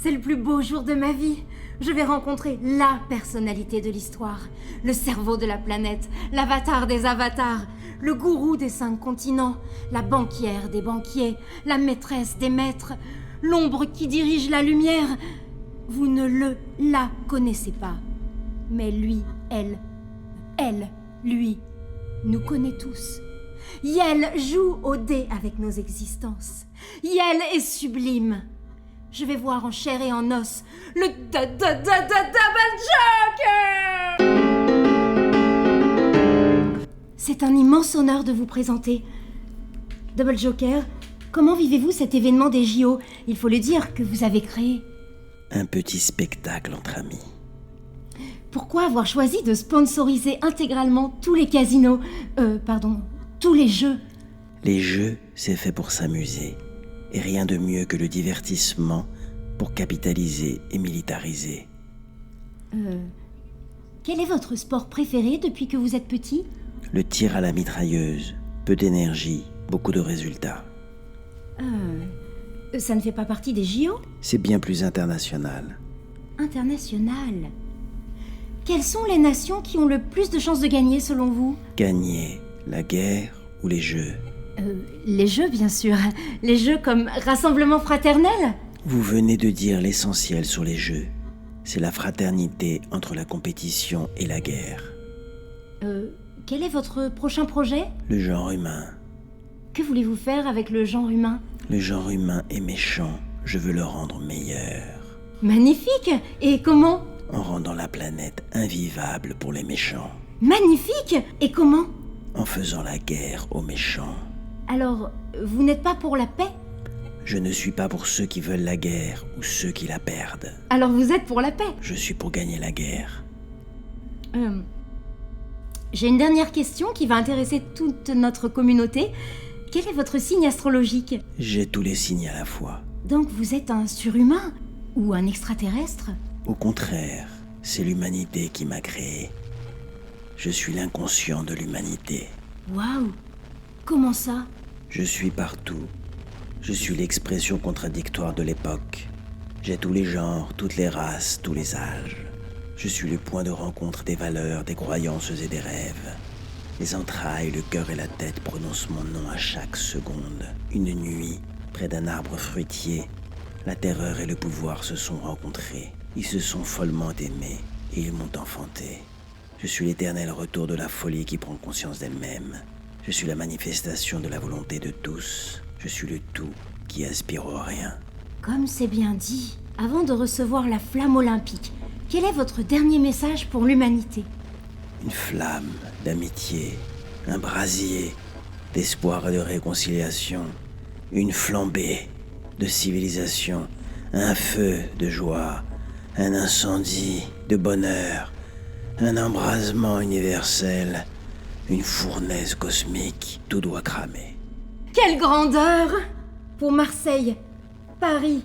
C'est le plus beau jour de ma vie. Je vais rencontrer la personnalité de l'histoire, le cerveau de la planète, l'avatar des avatars, le gourou des 5 continents, la banquière des banquiers, la maîtresse des maîtres, l'ombre qui dirige la lumière. Vous ne la connaissez pas. Mais lui, elle, lui, nous connaît tous. Yel joue au dé avec nos existences. Yel est sublime. Je vais voir en chair et en os le Double Joker. C'est un immense honneur de vous présenter. Double Joker, comment vivez-vous cet événement des JO? Il faut le dire, que vous avez créé. Un petit spectacle entre amis. Pourquoi avoir choisi de sponsoriser intégralement tous les casinos, tous les jeux? Les jeux, c'est fait pour s'amuser. Et rien de mieux que le divertissement pour capitaliser et militariser. Quel est votre sport préféré depuis que vous êtes petit? Le tir à la mitrailleuse, peu d'énergie, beaucoup de résultats. Ça ne fait pas partie des JO? C'est bien plus international. International? Quelles sont les nations qui ont le plus de chances de gagner selon vous? Gagner, la guerre ou les jeux? Les jeux, bien sûr. Les jeux comme rassemblement fraternel? Vous venez de dire l'essentiel sur les jeux. C'est la fraternité entre la compétition et la guerre. Quel est votre prochain projet? Le genre humain. Que voulez-vous faire avec le genre humain? Le genre humain est méchant. Je veux le rendre meilleur. Magnifique! Et comment? En rendant la planète invivable pour les méchants. Magnifique! Et comment? En faisant la guerre aux méchants. Alors, vous n'êtes pas pour la paix? Je ne suis pas pour ceux qui veulent la guerre ou ceux qui la perdent. Alors vous êtes pour la paix? Je suis pour gagner la guerre. J'ai une dernière question qui va intéresser toute notre communauté. Quel est votre signe astrologique? J'ai tous les signes à la fois. Donc vous êtes un surhumain? Ou un extraterrestre? Au contraire, c'est l'humanité qui m'a créé. Je suis l'inconscient de l'humanité. Waouh! Comment ça? Je suis partout. Je suis l'expression contradictoire de l'époque. J'ai tous les genres, toutes les races, tous les âges. Je suis le point de rencontre des valeurs, des croyances et des rêves. Les entrailles, le cœur et la tête prononcent mon nom à chaque seconde. Une nuit, près d'un arbre fruitier, la terreur et le pouvoir se sont rencontrés. Ils se sont follement aimés et ils m'ont enfanté. Je suis l'éternel retour de la folie qui prend conscience d'elle-même. Je suis la manifestation de la volonté de tous. Je suis le tout qui aspire au rien. Comme c'est bien dit, avant de recevoir la flamme olympique, quel est votre dernier message pour l'humanité? Une flamme d'amitié, un brasier d'espoir et de réconciliation, une flambée de civilisation, un feu de joie, un incendie de bonheur, un embrasement universel, une fournaise cosmique, tout doit cramer. Quelle grandeur! Pour Marseille, Paris,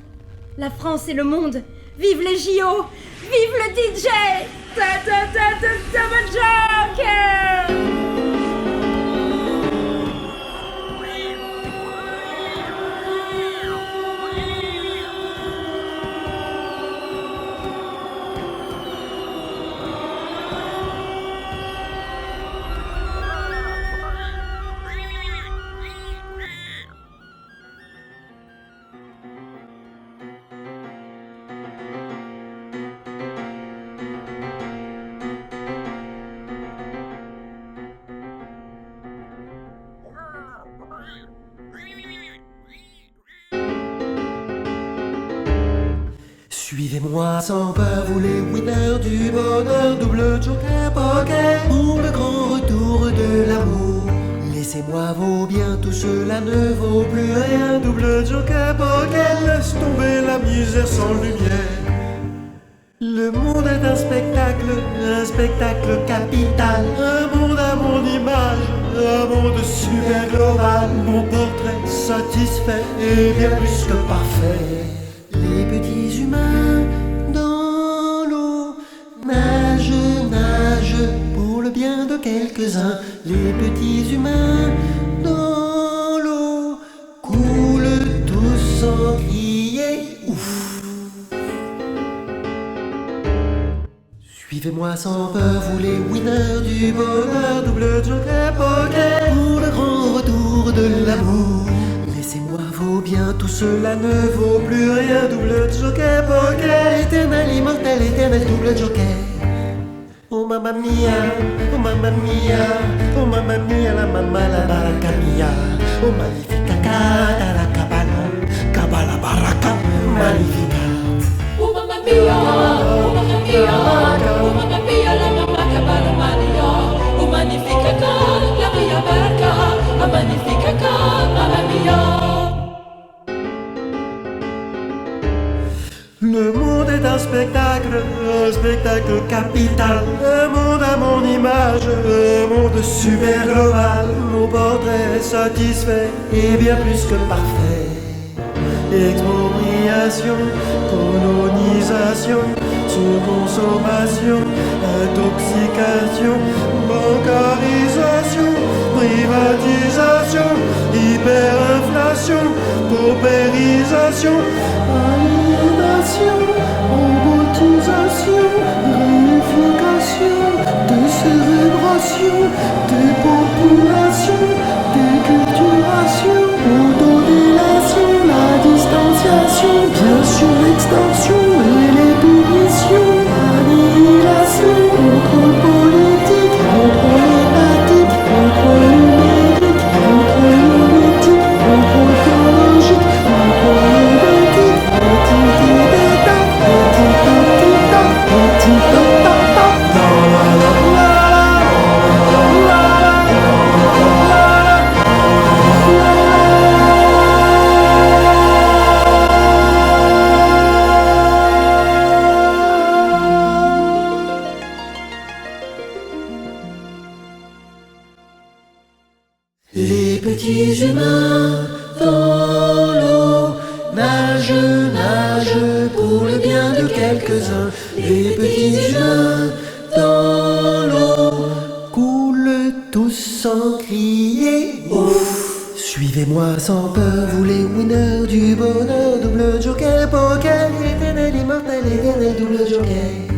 la France et le monde, vive les JO! Vive le DJ! Double Joker! Suivez-moi sans peur, vous les winners du bonheur, double joker poker, pour le grand retour de l'amour. Laissez-moi vos biens, tout cela ne vaut plus rien, double joker poker, laisse tomber la misère sans lumière. Le monde est un spectacle capital, un monde image, un monde super global. Mon portrait satisfait et bien plus que parfait. Les petits humains dans l'eau nagent pour le bien de quelques-uns. Les petits humains dans l'eau coulent tous sans crier ouf. Suivez-moi sans peur, vous les winners du bonheur, double joker poker, pour le grand retour de l'amour. Laissez-moi vos biens, tout cela ne vaut plus rien, double joker poker, éternel, immortel, éternel, double joker. Oh mamma mia, oh mamma mia, oh mamma mia, la mamma la baraka mia, oh magnifica cata la cabana, cabala baraka, magnifica. Oh mamma mia, oh mamma mia, oh mamma mia, la mamma cabana mania, oh magnifica cata, la mia barca, oh magnifica cata, mamma mia. Le monde est un spectacle capital. Un monde à mon image, un monde super global. Mon portrait satisfait et bien plus que parfait. Expropriation, colonisation, surconsommation, intoxication, bancarisation, privatisation, hyperinflation, paupérisation, aliénation, robotisation, réunification, décérébration, dépopulation, déculturation, autodélation, la distanciation, bien sûr l'extension et les punitions, annihilation, contrôle politique, contrôle étatique, contrôle numérique, contrôle lunétique, contrôle biologique, contrôle éthique, éthique d'État, éthique d'État, éthique d'État. Les petits humains dans l'eau nagent, nagent pour le bien de quelques-uns. Les petits humains dans l'eau coulent tous sans crier ouf. Suivez-moi sans peur, vous les winners du bonheur, double joker poker, éternel, immortel, éternel, double joker.